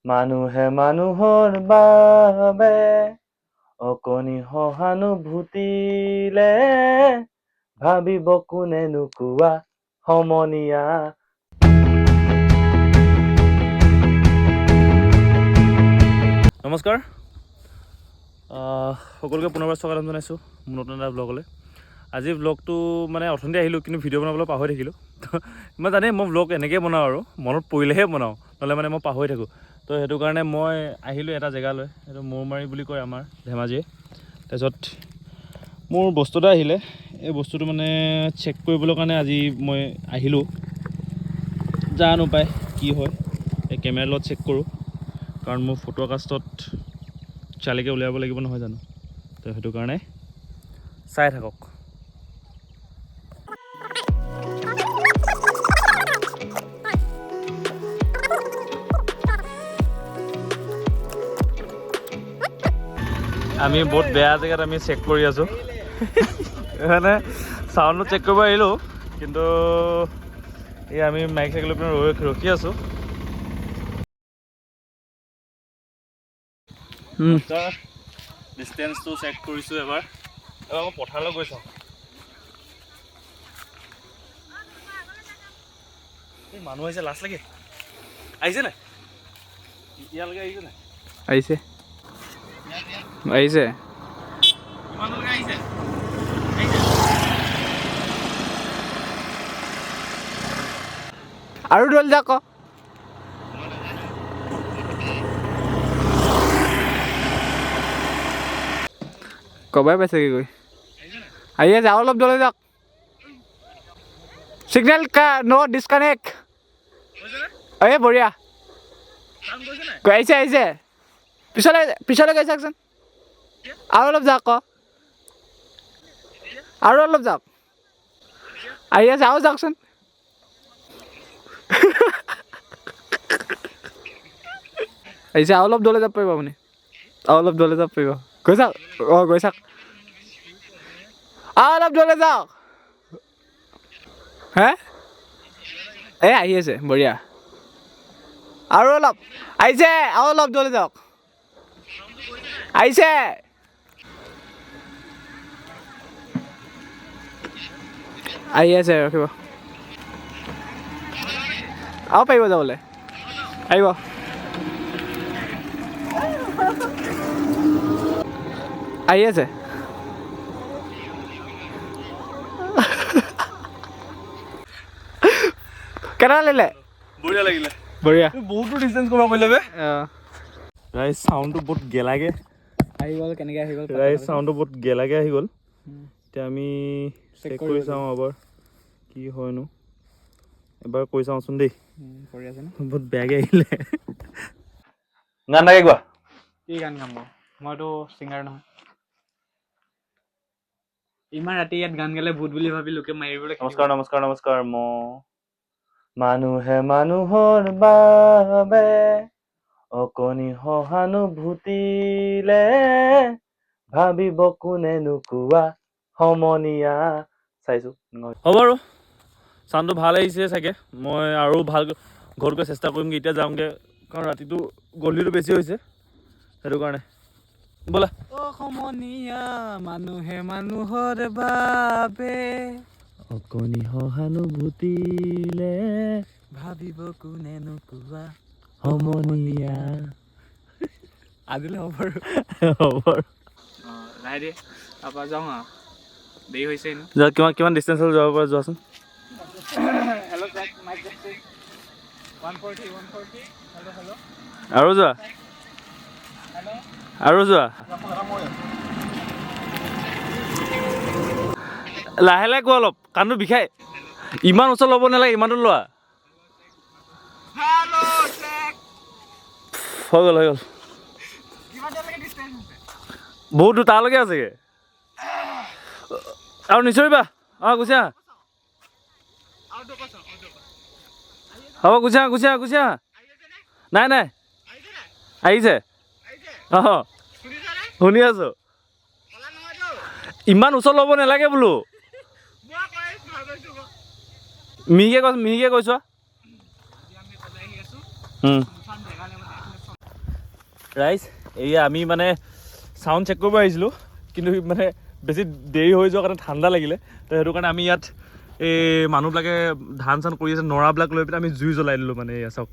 মানুহে মানুহৰ বাবে অকণি সহানুভূতিলে ভাবিব কোনেনো কোৱা সমনীয়া। নমস্কাৰ, সকলোকে পুনৰবাৰ স্বাগতম জনাইছোঁ মোৰ নতুন এটা ব্লগলৈ। আজি ব্লগটো মানে অথনিতে আহিলোঁ, কিন্তু ভিডিঅ' বনাবলৈ পাহৰি থাকিলোঁ। মই জানেই মই ব্লগ এনেকৈ বনাওঁ আৰু মনত পৰিলেহে বনাওঁ, নহ'লে মানে মই পাহৰি থাকোঁ। তো সেইটো কাৰণে মই আহিলোঁ এটা জেগালৈ, সেইটো মৌমাৰী বুলি কয় আমাৰ ধেমাজিয়ে। তাৰপিছত মোৰ বস্তু এটা আহিলে, এই বস্তুটো মানে চেক কৰিবলৈ কাৰণে আজি মই আহিলোঁ। জানো পায় কি হয়, এই কেমেৰাৰ লগত চেক কৰোঁ, কাৰণ মোৰ ফটো কাষ্টত চালিকে উলিয়াব লাগিব নহয় জানো। তো সেইটো কাৰণে চাই থাকক। আমি বহুত বেয়া জেগাত আমি চেক কৰি আছোঁ, মানে চাউণ্ডটো চেক কৰিব আহিলোঁ, কিন্তু এই আমি মাইক চাইক লৈ পিনে ৰখি আছোঁ। ডিষ্টেঞ্চটো চেক কৰিছোঁ এবাৰ মই পথাৰলৈ গৈ চাওঁ। এই মানুহ আহিছে, লাজ লাগে। আহিছে নাই ইয়ালৈকে? আহিছে নাই? আহিছে আহিছে ইমানলৈকে আহিছে। আৰু দল যাক কবাই পাইছে কি গৈ আহি আছে। আৰু অলপ দলে যাওক। চিগনেল নো ডিছকানেক্ট। এই বঢ়িয়া আহিছে আহিছে। পিছলৈ পিছলৈ গৈ চাওকচোন। আৰু অলপ যাওক আৰু অলপ যাওক। আহি আছে, আৰু যাওকচোন। আহিছে, আৰু অলপ দলে যাব পাৰিব আপুনি। আৰু অলপ দলে যাব পাৰিব। গৈ চাওক, গৈ চাওক। আৰু অলপ দলে যাওক। হে এই আহি আছে, বঢ়িয়া। আৰু অলপ আহিছে, আৰু অলপ দলে যাওক। আহিছে। আহি আছে, ৰখিব। আৰু পাৰিব যাবলৈ, আহিব। আহি আছে। কেনেকুৱা লাগিলে? বঢ়িয়া লাগিলে, বঢ়িয়া। বহুতো ডিষ্টেঞ্চ কৰিব পাৰিলে বে। অঁ ৰাইজ চাউণ্ডটো বহুত গেলাগে আহি গ'ল। কেনেকৈ আহি গ'ল? ৰাইজ চাউণ্ডটো বহুত গেলাগে আহি গ'ল। এতিয়া আমি চেক কৰি চাওঁ এবাৰ কি হয়নো। এবাৰ কৈ চাওঁচোন দেই। কৰি আছে বহুত বেয়াকৈ আহিলে। গান নাগে কোৱা। কি গান গাম বাৰু? মইতো ছিংগাৰ নহয়। ইমান ৰাতি ইয়াত গান গালে ভূত বুলি ভাবি লোকে মাৰিবলৈ। নমস্কাৰ নমস্কাৰ নমস্কাৰ। মানুহে মানুহৰ বাবে অকণি সহানুভূতিলে ভাবিব কোনেনো কোৱা সমনীয়া। চাইছোঁ হ'ব আৰু চাউণ্ডটো ভাল আহিছে চাগে। মই আৰু ভাল ঘৰত গৈ চেষ্টা কৰিমগৈ। এতিয়া যাওঁগৈ, কাৰণ ৰাতিটো গধূলিটো বেছি হৈছে, সেইটো কাৰণে। ব'লা। অ সমনীয়া মানুহে মানুহৰ বাবে অকণি সহানুভূতিলে ভাবিব কোনেনো কোৱা সমনীয়া। আজিলৈ হ'ব আৰু। হ'ব আৰু লাহে দিয়ে তাৰপৰা যাওঁ আৰু। দেৰি হৈছে এনেও। কিমান ডিষ্টেঞ্চ হ'ল যাব পৰা, যোৱাচোন। Hello' mic testing 140 140 hello' hello' আৰু যোৱা, আৰু যোৱা। লাহে লাহে কোৱা, অলপ কাণটো বিষাই। ইমান ওচৰত ল'ব নালাগে, ইমানটো লোৱা। হৈ গ'ল হৈ গ'ল। বহুত দূৰ তালৈকে আছেগৈ। আৰু নিচৰিবা। অঁ গুচি আহা। হ'ব গুচি আহা, গুচি আহা, গুচি আহা। নাই নাই আহিছে। অঁ শুনি আছোঁ। ইমান ওচৰত ল'ব নালাগে বোলো। মিহিকে কৈছোঁ, মিহিকে কৈছোৱা। ৰাইজ এয়া আমি মানে চাউণ্ড চেক কৰিব আহিছিলোঁ কিন্তু মানে বেছি দেৰি হৈ যোৱাৰ কাৰণে ঠাণ্ডা লাগিলে তো সেইটো কাৰণে আমি ইয়াত এই মানুহবিলাকে ধান চান কৰি আছে নৰাবিলাক লৈ পিনে আমি জুই জ্বলাই দিলোঁ মানে এয়া চাওক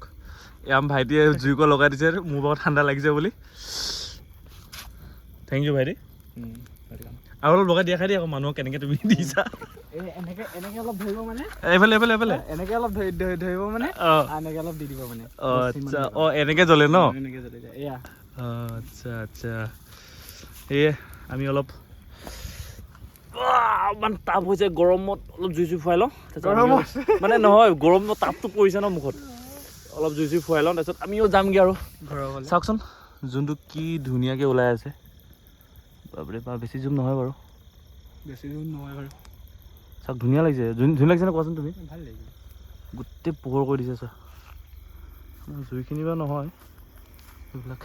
এয়া ভাইটিয়ে জুইকোৱা লগাই দিছে মোৰ বহুত ঠাণ্ডা লাগিছে বুলি থেংক ইউ ভাইটি আৰু অলপ লগাই দিয়া খাই দিয়া আকৌ মানুহক কেনেকৈ তুমি দিছা এনেকে অলপ ধৰিব মানে এইফালে এইফালে এইফালে এনেকে অলপ ধৰিব মানে অঁ এনেকে অলপ দি দিব মানে অঁ আচ্ছা অঁ এনেকৈ জ্বলে ন এনেকে জ্বলি যায় এয়া আচ্ছা আচ্ছা সেয়ে আমি অলপ ইমান তাপ হৈছে গৰমত অলপ জুই ফুৱাই লওঁ মানে নহয় গৰমত তাপটো পৰিছে ন মুখত অলপ জুই ফুৱাই লওঁ তাৰপিছত আমিও যামগৈ আৰু ঘৰৰ চাওকচোন যোনটো কি ধুনীয়াকৈ ওলাই আছে বাপৰে বাপ বেছি জুম নহয় বাৰু বেছি দূৰ নহয় বাৰু চাওক ধুনীয়া লাগিছে ধুনীয়া লাগিছে নে কোৱাচোন তুমি ভাল লাগিল গোটেই পোহৰ কৰি দিছে চোৱা জুইখিনি বাৰু নহয় এইবিলাক